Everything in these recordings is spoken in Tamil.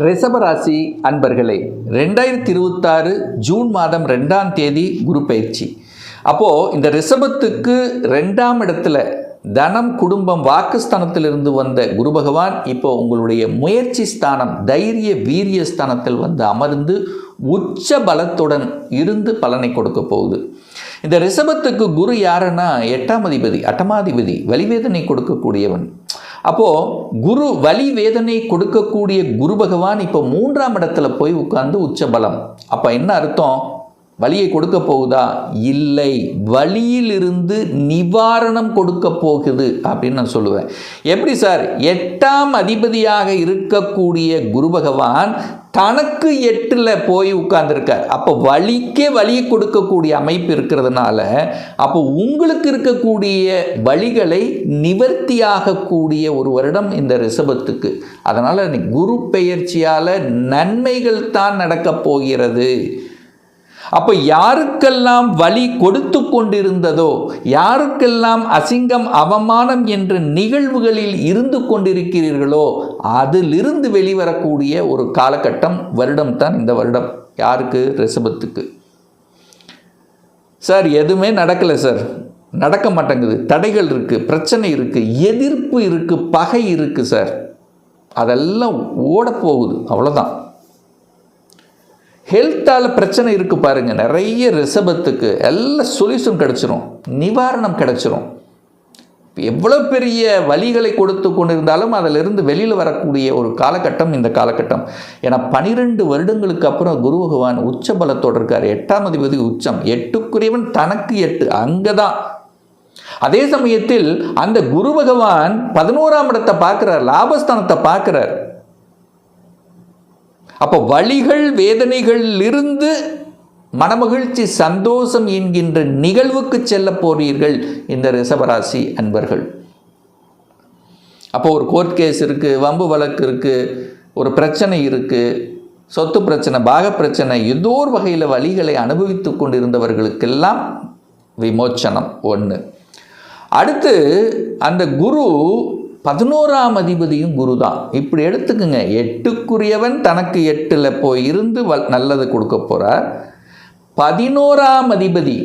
ரிஷபராசி அன்பர்களே, 2026 ஜூன் மாதம் 2ஆம் தேதி குரு பயிற்சி. அப்போது இந்த ரிஷபத்துக்கு 2ஆம் இடத்துல தனம், குடும்பம், வாக்குஸ்தானத்திலிருந்து வந்த குரு பகவான் இப்போ உங்களுடைய முயற்சி ஸ்தானம், தைரிய வீரிய ஸ்தானத்தில் வந்து அமர்ந்து உச்ச பலத்துடன் இருந்து பலனை கொடுக்க போகுது. இந்த ரிஷபத்துக்கு குரு யாருன்னா 8ஆம் அதிபதி, அட்டமாதிபதி, வலிவேதனை கொடுக்கக்கூடியவன். அப்போது குரு வலி வேதனை கொடுக்கக்கூடிய குரு பகவான் இப்போ 3ஆம் இடத்துல போய் உட்கார்ந்து உச்ச பலம். அப்போ என்ன அர்த்தம்? வலியை கொடுக்க போகுதா? இல்லை, வலியிலிருந்து நிவாரணம் கொடுக்க போகுது அப்படின்னு நான் சொல்லுவேன். எப்படி சார்? 8ஆம் அதிபதியாக இருக்கக்கூடிய குரு பகவான் தனக்கு 8ல் போய் உட்கார்ந்துருக்கார். அப்போ வலிக்கே வலியை கொடுக்கக்கூடிய அமைப்பு இருக்கிறதுனால அப்போ உங்களுக்கு இருக்கக்கூடிய வலிகளை நிவர்த்தியாகக்கூடிய ஒரு வருடம் இந்த ரிஷபத்துக்கு. அதனால் குரு பெயர்ச்சியால் நன்மைகள் தான் நடக்கப் போகிறது. அப்போ யாருக்கெல்லாம் வலி கொடுத்து கொண்டிருந்ததோ, யாருக்கெல்லாம் அசிங்கம், அவமானம் என்ற நிகழ்வுகளில் இருந்து கொண்டிருக்கிறீர்களோ அதிலிருந்து வெளிவரக்கூடிய ஒரு காலகட்டம், வருடம் தான் இந்த வருடம். யாருக்கு? ரிஷபத்துக்கு. சார் எதுவுமே நடக்கலை சார், நடக்க மாட்டேங்குது, தடைகள் இருக்குது, பிரச்சனை இருக்குது, எதிர்ப்பு இருக்குது, பகை இருக்குது சார், அதெல்லாம் ஓடப்போகுது, அவ்வளோதான். ஹெல்த்தால் பிரச்சனை இருக்குது பாருங்கள், நிறைய ரிஷபத்துக்கு எல்லாம் சொல்யூஷன் கிடச்சிரும், நிவாரணம் கிடச்சிரும். எவ்வளோ பெரிய வலிகளை கொடுத்து கொண்டிருந்தாலும் அதிலிருந்து வெளியில் வரக்கூடிய ஒரு காலகட்டம் இந்த காலகட்டம். ஏன்னா 12 வருடங்களுக்கு அப்புறம் குரு பகவான் உச்ச பலத்தோடு இருக்கார். 8ஆம் அதிபதி உச்சம், 8க்குரியவன் தனக்கு 8 அங்கே தான். அதே சமயத்தில் அந்த குரு பகவான் 11ஆம் இடத்தை பார்க்குறார், லாபஸ்தானத்தை பார்க்குறார். அப்போ வலிகள் வேதனைகளிலிருந்து மனமகிழ்ச்சி, சந்தோஷம் என்கின்ற நிகழ்வுக்கு செல்ல போறீர்கள் இந்த ரிஷபராசி அன்பர்கள். அப்போ ஒரு கோர்ட் கேஸ் இருக்குது, வம்பு வழக்கு இருக்குது, ஒரு பிரச்சனை இருக்குது, சொத்து பிரச்சனை, பாக பிரச்சனை, ஏதோ ஒரு வகையில் வலிகளை அனுபவித்து கொண்டிருந்தவர்களுக்கெல்லாம் விமோச்சனம் ஒன்று. அடுத்து அந்த குரு 11ஆம் அதிபதியும் குரு தான். இப்படி எடுத்துக்குங்க, 8க்குரியவன் தனக்கு 8ல் போய் இருந்து நல்லது கொடுக்க போகிறார். 11ஆம் அதிபதி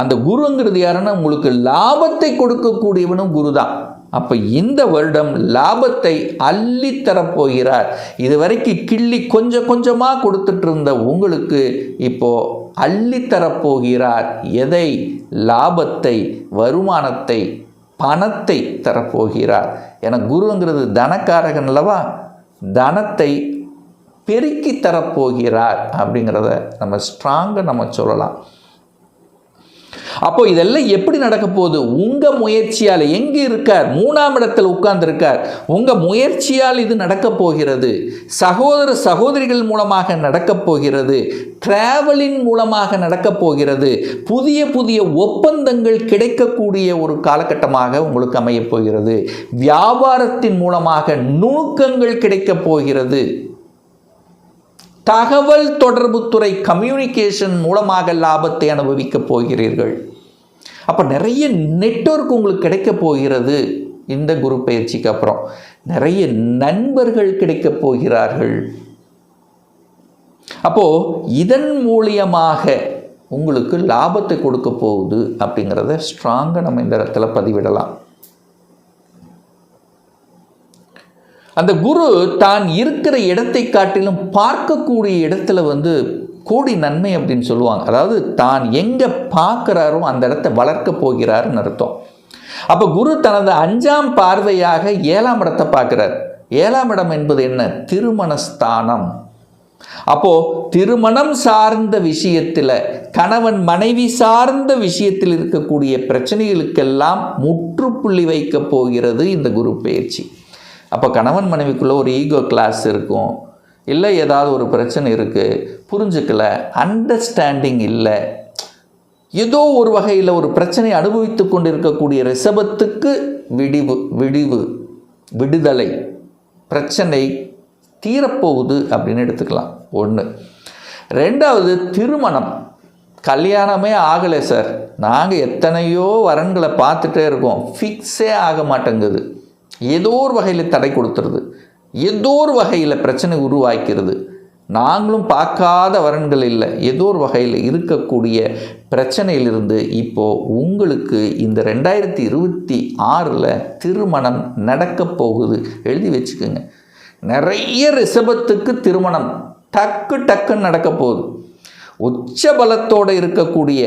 அந்த குருங்கிறது யாருன்னா உங்களுக்கு லாபத்தை கொடுக்கக்கூடியவனும் குரு தான். அப்போ இந்த வருடம் லாபத்தை அள்ளித்தரப்போகிறார். இது வரைக்கும் கிள்ளி கொஞ்சம் கொஞ்சமாக கொடுத்துட்டு இருந்த உங்களுக்கு இப்போ அள்ளித்தரப்போகிறார். எதை? லாபத்தை, வருமானத்தை, பணத்தை தரப்போகிறார். என குருங்கிறது தனக்காரகன் அல்லவா, தனத்தை பெருக்கி தரப்போகிறார் அப்படிங்கிறத நம்ம ஸ்ட்ராங்காக சொல்லலாம். அப்போ இதெல்லாம் எப்படி நடக்க போகுது? உங்கள் முயற்சியால். எங்கே இருக்கார்? 3ஆம் இடத்தில் உட்கார்ந்துருக்கார். உங்கள் முயற்சியால் இது நடக்கப் போகிறது. சகோதர சகோதரிகள் மூலமாக நடக்கப் போகிறது. டிராவலின் மூலமாக நடக்கப் போகிறது. புதிய புதிய ஒப்பந்தங்கள் கிடைக்கக்கூடிய ஒரு காலகட்டமாக உங்களுக்கு அமையப் போகிறது. வியாபாரத்தின் மூலமாக நுணுக்கங்கள் கிடைக்கப் போகிறது. தகவல் தொடர்புத்துறை, கம்யூனிகேஷன் மூலமாக லாபத்தை அனுபவிக்கப் போகிறீர்கள். அப்போ நிறைய நெட்வொர்க் உங்களுக்கு கிடைக்க போகிறது. இந்த குரு பயிற்சிக்கு அப்புறம் நிறைய நண்பர்கள் கிடைக்கப் போகிறார்கள். அப்போ இதன் மூலியமாக உங்களுக்கு லாபத்தை கொடுக்க போகுது அப்படிங்கிறத ஸ்ட்ராங்காக நம்ம இந்த இடத்துல பதிவிடலாம். அந்த குரு தான் இருக்கிற இடத்தை காட்டிலும் பார்க்கக்கூடிய இடத்துல வந்து கோடி நன்மை அப்படின்னு சொல்லுவாங்க. அதாவது தான் எங்கே பார்க்குறாரோ அந்த இடத்தை வளர்க்க போகிறாருன்னு அர்த்தம். அப்போ குரு தனது 5ஆம் பார்வையாக 7ஆம் இடத்தை பார்க்குறார். 7ஆம் இடம் என்பது என்ன? திருமணஸ்தானம். அப்போது திருமணம் சார்ந்த விஷயத்தில், கணவன் மனைவி சார்ந்த விஷயத்தில் இருக்கக்கூடிய பிரச்சனைகளுக்கெல்லாம் முற்றுப்புள்ளி வைக்கப் போகிறது இந்த குரு பயிற்சி. அப்போ கணவன் மனைவிக்குள்ளே ஒரு ஈகோ கிளாஸ் இருக்கும், இல்லை ஏதாவது ஒரு பிரச்சனை இருக்குது, புரிஞ்சுக்கல, அண்டர்ஸ்டாண்டிங் இல்லை, ஏதோ ஒரு வகையில் ஒரு பிரச்சனை அனுபவித்து கொண்டு இருக்கக்கூடிய ரிஷபத்துக்கு விடுதலை, பிரச்சனை தீரப்போகுது அப்படின்னு எடுத்துக்கலாம். 1. 2வது திருமணம். கல்யாணமே ஆகலை சார், நாங்கள் எத்தனையோ வரன்களை பார்த்துட்டே இருக்கோம், ஃபிக்ஸே ஆக மாட்டேங்குது, ஏதோ ஒரு வகையில் தடை கொடுத்துருது. ஏதோ ஒரு வகையில் பிரச்சனை உருவாக்கிறது. நாங்களும் பார்க்காத வரன்கள் இல்லை, ஏதோ ஒரு வகையில் இருக்கக்கூடிய பிரச்சனையிலிருந்து இப்போது உங்களுக்கு இந்த 2026 திருமணம் நடக்க போகுது. எழுதி வச்சுக்கோங்க. நிறைய ரிஷபத்துக்கு திருமணம் டக்குன்னு நடக்க போகுது. உச்ச பலத்தோடு இருக்கக்கூடிய,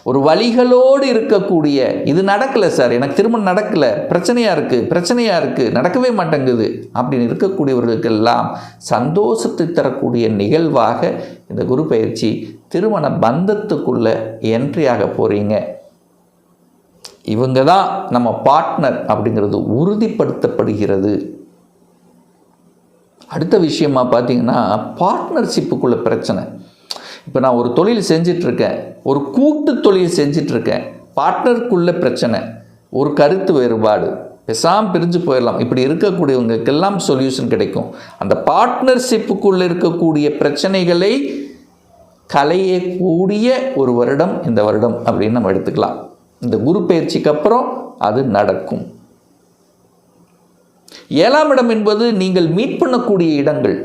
ஒரு வழிகளோடு இருக்கக்கூடிய, இது நடக்கலை சார், எனக்கு திருமணம் நடக்கலை, பிரச்சனையாக இருக்குது, நடக்கவே மாட்டேங்குது அப்படின்னு இருக்கக்கூடியவர்களுக்கெல்லாம் சந்தோஷத்தை தரக்கூடிய நிகழ்வாக இந்த குரு பயிற்சி திருமண பந்தத்துக்குள்ளே என்ட்ரி ஆக போகிறீங்க. இவங்க தான் நம்ம பார்ட்னர் அப்படிங்கிறது உறுதிப்படுத்தப்படுகிறது. அடுத்த விஷயமா பார்த்தீங்கன்னா, பார்ட்னர்ஷிப்புக்குள்ள பிரச்சனை. இப்போ நான் ஒரு தொழில் செஞ்சிட்ருக்கேன், ஒரு கூட்டு தொழில் செஞ்சிட்ருக்கேன், பார்ட்னருக்குள்ள பிரச்சனை, ஒரு கருத்து வேறுபாடு, பேசாமல் பிரிஞ்சு போயிடலாம். இப்படி இருக்கக்கூடியவங்களுக்கெல்லாம் சொல்யூஷன் கிடைக்கும். அந்த பார்ட்னர்ஷிப்புக்குள்ளே இருக்கக்கூடிய பிரச்சனைகளை களையக்கூடிய ஒரு வருடம் இந்த வருடம் அப்படின்னு நம்ம எடுத்துக்கலாம். இந்த குரு பயிற்சிக்கு அப்புறம் அது நடக்கும். 7ஆம் இடம் என்பது நீங்கள் மீட் பண்ணக்கூடிய இடங்கள்,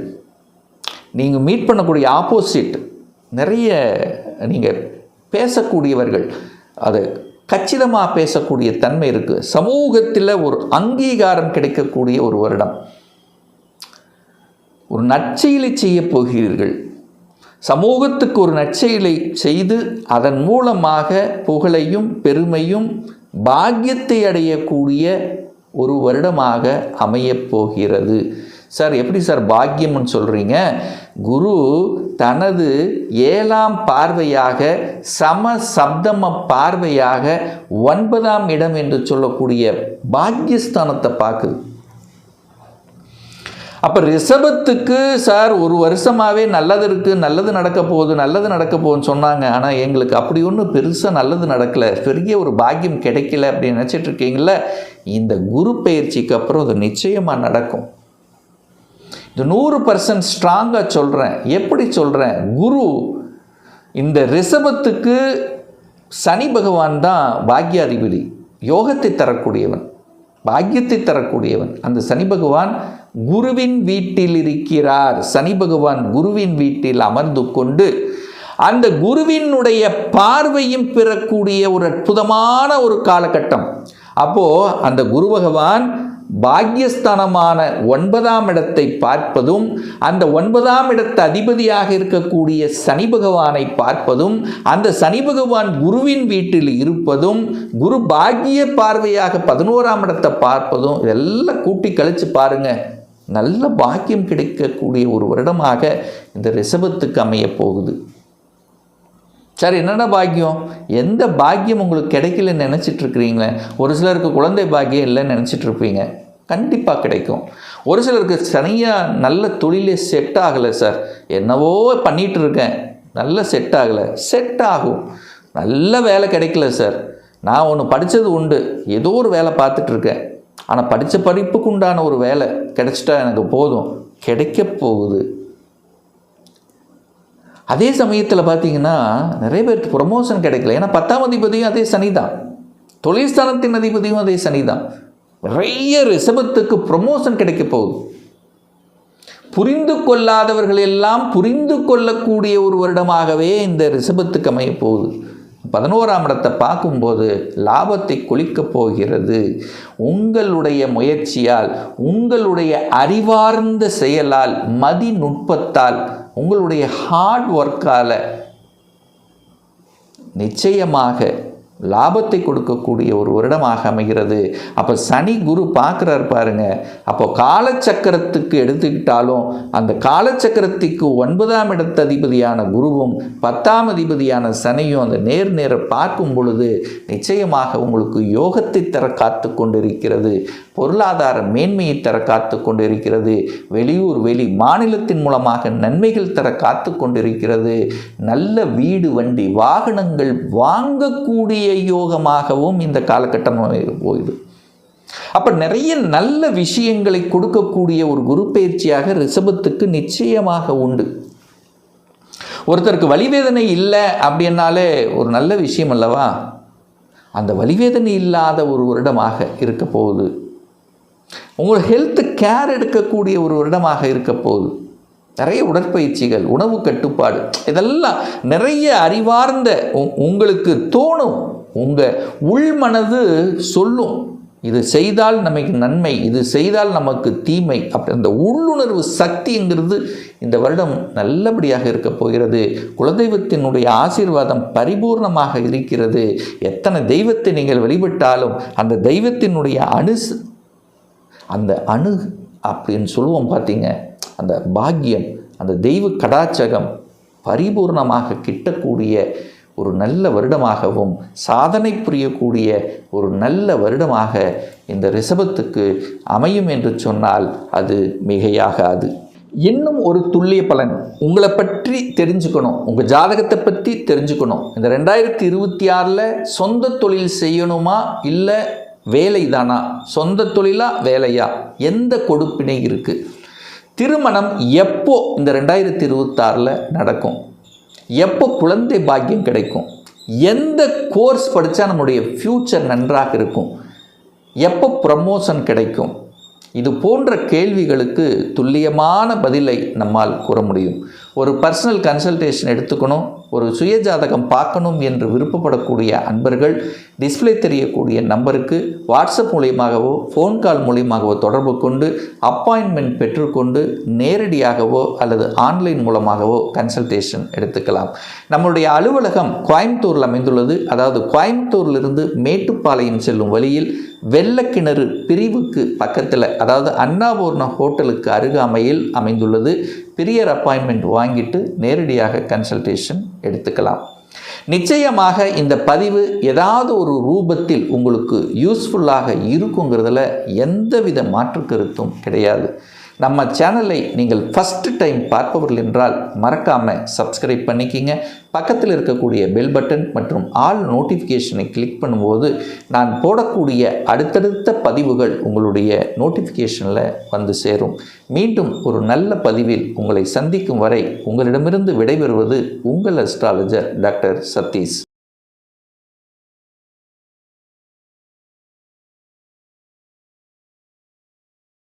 நீங்கள் மீட் பண்ணக்கூடிய ஆப்போசிட், நிறைய நீங்கள் பேசக்கூடியவர்கள், அது கச்சிதமாக பேசக்கூடிய தன்மை இருக்குது. சமூகத்தில் ஒரு அங்கீகாரம் கிடைக்கக்கூடிய ஒரு வருடம். ஒரு நற்செயலை செய்ய போகிறீர்கள். சமூகத்துக்கு ஒரு நற்செயலை செய்து அதன் மூலமாக புகழையும் பெருமையும் பாக்கியத்தை அடையக்கூடிய ஒரு வருடமாக அமையப் போகிறது. சார் எப்படி சார் பாக்கியம்னு சொல்கிறீங்க? குரு தனது 7ஆம் பார்வையாக சப்தம பார்வையாக 9ஆம் இடம் என்று சொல்லக்கூடிய பாக்கியஸ்தானத்தை பார்க்குது. அப்போ ரிஷபத்துக்கு சார் ஒரு வருஷமாகவே நல்லது இருக்குது, நல்லது நடக்க போகுதுன்னு சொன்னாங்க. ஆனால் எங்களுக்கு அப்படி ஒன்றும் பெருசாக நல்லது நடக்கலை, பெரிய ஒரு பாக்கியம் கிடைக்கல அப்படின்னு நினச்சிட்டு இருக்கீங்கள, இந்த குரு பயிற்சிக்கு அப்புறம் அது நிச்சயமாக நடக்கும். இது 100% ஸ்ட்ராங்காக சொல்கிறேன். எப்படி சொல்கிறேன்? குரு இந்த ரிஷபத்துக்கு சனி பகவான் தான் பாக்கியாதிபதி, யோகத்தை தரக்கூடியவன், பாக்கியத்தை தரக்கூடியவன். அந்த சனி பகவான் குருவின் வீட்டில் இருக்கிறார். சனி பகவான் குருவின் வீட்டில் அமர்ந்து கொண்டு அந்த குருவினுடைய பார்வையும் பெறக்கூடிய ஒரு அற்புதமான ஒரு காலகட்டம். அப்போது அந்த குரு பகவான் பாக்கியஸ்தானமான 9ஆம் இடத்தை பார்ப்பதும், அந்த 9ஆம் இடத்து அதிபதியாக இருக்கக்கூடிய சனி பகவானை பார்ப்பதும், அந்த சனி பகவான் குருவின் வீட்டில் இருப்பதும், குரு பாக்கிய பார்வையாக 11ஆம் இடத்தை பார்ப்பதும், இதெல்லாம் கூட்டி கழித்து பாருங்க, நல்ல பாக்கியம் கிடைக்கக்கூடிய ஒரு வருடமாக இந்த ரிஷபத்துக்கு அமைய போகுது. சார் என்னென்ன பாக்கியம்? எந்த பாக்கியம் உங்களுக்கு கிடைக்கலன்னு நினச்சிட்ருக்கிறீங்களே? ஒரு சிலருக்கு குழந்தை பாக்கியம் இல்லைன்னு நினச்சிட்ருப்பீங்க, கண்டிப்பாக கிடைக்கும். ஒரு சிலருக்கு தனியாக நல்ல தொழிலே செட் ஆகலை சார், என்னவோ பண்ணிகிட்டு இருக்கேன், நல்ல செட் ஆகலை, செட் ஆகும். நல்ல வேலை கிடைக்கல சார், நான் ஒன்று படித்தது உண்டு, ஏதோ ஒரு வேலை பார்த்துட்ருக்கேன், ஆனால் படித்த படிப்புக்கு உண்டான ஒரு வேலை கிடைச்சிட்டா எனக்கு போதும், கிடைக்க போகுது. அதே சமயத்தில் பார்த்தீங்கன்னா நிறைய பேருக்கு ப்ரொமோஷன் கிடைக்கல. ஏன்னா 10ஆம் அதிபதியும் அதே சனி தான், தொழில் ஸ்தானத்தின் அதிபதியும் அதே சனி தான். நிறைய ரிஷபத்துக்கு ப்ரொமோஷன் கிடைக்க போகுது. புரிந்து கொள்ளாதவர்கள் எல்லாம் புரிந்து கொள்ளக்கூடிய ஒரு வருடமாகவே இந்த ரிஷபத்துக்கு அமைய போகுது. 11ஆம் இடத்தை பார்க்கும்போது லாபத்தை கொளிக்கப் போகிறது. உங்களுடைய முயற்சியால், உங்களுடைய அறிவார்ந்த செயலால், மதிநுட்பத்தால், உங்களுடைய ஹார்ட் ஒர்க்கால் நிச்சயமாக லாபத்தை கொடுக்கக்கூடிய ஒரு வருடமாக அமைகிறது. அப்போ சனி குரு பார்க்குறாரு பாருங்க. அப்போ காலச்சக்கரத்துக்கு எடுத்துக்கிட்டாலும் அந்த காலச்சக்கரத்துக்கு 9ஆம் இடத்து அதிபதியான குருவும் 10ஆம் அதிபதியான சனியும் அந்த நேர பார்க்கும் பொழுது நிச்சயமாக உங்களுக்கு யோகத்தை தர காத்து கொண்டிருக்கிறது, பொருளாதார மேன்மையை தர காத்து கொண்டிருக்கிறது, வெளியூர் வெளி மாநிலத்தின் மூலமாக நன்மைகள் தர காத்து கொண்டிருக்கிறது, நல்ல வீடு வண்டி வாகனங்கள் வாங்கக்கூடிய யோகமாகவும் இந்த காலகட்டம் போகுது. அப்ப நிறைய நல்ல விஷயங்களை கொடுக்கக்கூடிய ஒரு குரு பயிற்சியாக ரிஷபத்துக்கு நிச்சயமாக உண்டு. ஒருத்தருக்கு வலிவேதனை இல்லை அப்படின்னாலே ஒரு நல்ல விஷயம் அல்லவா? அந்த வலிவேதனை இல்லாத ஒரு வருடமாக இருக்க போகுது. உங்கள் ஹெல்த்து கேர் எடுக்கக்கூடிய ஒரு வருடமாக இருக்க போகுது. நிறைய உடற்பயிற்சிகள், உணவு கட்டுப்பாடு, இதெல்லாம் நிறைய அறிவார்ந்த உங்களுக்கு தோணும். உங்கள் உள்மனது சொல்லும், இது செய்தால் நமக்கு நன்மை, இது செய்தால் நமக்கு தீமை. அப்படி அந்த உள்ளுணர்வு சக்திங்கிறது இந்த வருடம் நல்லபடியாக இருக்க போகிறது. குலதெய்வத்தினுடைய ஆசீர்வாதம் பரிபூர்ணமாக இருக்கிறது. எத்தனை தெய்வத்தை நீங்கள் வழிபட்டாலும் அந்த தெய்வத்தினுடைய அந்த அணு அப்படின்னு சொல்லுவோம் பார்த்தீங்க, அந்த பாக்கியம், அந்த தெய்வ கடாட்சகம் பரிபூர்ணமாக கிட்டக்கூடிய ஒரு நல்ல வருடமாகவும் சாதனை புரியக்கூடிய ஒரு நல்ல வருடமாக இந்த ரிஷபத்துக்கு அமையும் என்று சொன்னால் அது மிகையாகாது. இன்னும் ஒரு துல்லிய பலன் உங்களை பற்றி தெரிஞ்சுக்கணும், உங்கள் ஜாதகத்தை பற்றி தெரிஞ்சுக்கணும். இந்த 2026 சொந்த தொழில் செய்யணுமா, இல்லை வேலை தானா, சொந்த தொழிலா வேலையா, எந்த கொடுப்பினை இருக்குது, திருமணம் எப்போ இந்த 2026 நடக்கும், எப்போ குழந்தை பாக்கியம் கிடைக்கும், எந்த கோர்ஸ் படித்தா நம்முடைய ஃப்யூச்சர் நன்றாக இருக்கும், எப்போ ப்ரமோஷன் கிடைக்கும், இது போன்ற கேள்விகளுக்கு துல்லியமான பதிலை நம்மால் கூற முடியும். ஒரு பர்சனல் கன்சல்டேஷன் எடுத்துக்கணும், ஒரு சுயஜாதகம் பார்க்கணும் என்று விருப்பப்படக்கூடிய அன்பர்கள் டிஸ்பிளே தெரியக்கூடிய நம்பருக்கு வாட்ஸ்அப் மூலியமாகவோ ஃபோன் கால் மூலியமாகவோ தொடர்பு கொண்டு அப்பாயின்மெண்ட் பெற்றுக்கொண்டு நேரடியாகவோ அல்லது ஆன்லைன் மூலமாகவோ கன்சல்டேஷன் எடுத்துக்கலாம். நம்மளுடைய அலுவலகம் கோயம்புத்தூரில் அமைந்துள்ளது. அதாவது கோயம்புத்தூரிலிருந்து மேட்டுப்பாளையம் செல்லும் வழியில் வெள்ளக்கிணறு பிரிவுக்கு பக்கத்தில், அதாவது அன்னபூர்ணா ஹோட்டலுக்கு அருகாமையில் அமைந்துள்ளது. பிரியர் அப்பாயின்மெண்ட் வாங்கிட்டு நேரடியாக கன்சல்டேஷன் எடுத்துக்கலாம். நிச்சயமாக இந்த பதிவு ஏதாவது ஒரு ரூபத்தில் உங்களுக்கு யூஸ்ஃபுல்லாக இருக்குங்கிறதுல எந்தவித மாற்று கருத்தும் கிடையாது. நம்ம சேனலை நீங்கள் ஃபஸ்ட்டு டைம் பார்ப்பவர்கள் என்றால் மறக்காமல் சப்ஸ்கிரைப் பண்ணிக்கிங்க. பக்கத்தில் இருக்கக்கூடிய பெல் பட்டன் மற்றும் ஆல் நோட்டிஃபிகேஷனை கிளிக் பண்ணும்போது நான் போடக்கூடிய அடுத்தடுத்த பதிவுகள் உங்களுடைய நோட்டிஃபிகேஷனில் வந்து சேரும். மீண்டும் ஒரு நல்ல பதிவில் உங்களை சந்திக்கும் வரை உங்களிடமிருந்து விடைபெறுவது உங்கள் அஸ்ட்ராலஜர் டாக்டர் சதீஷ்.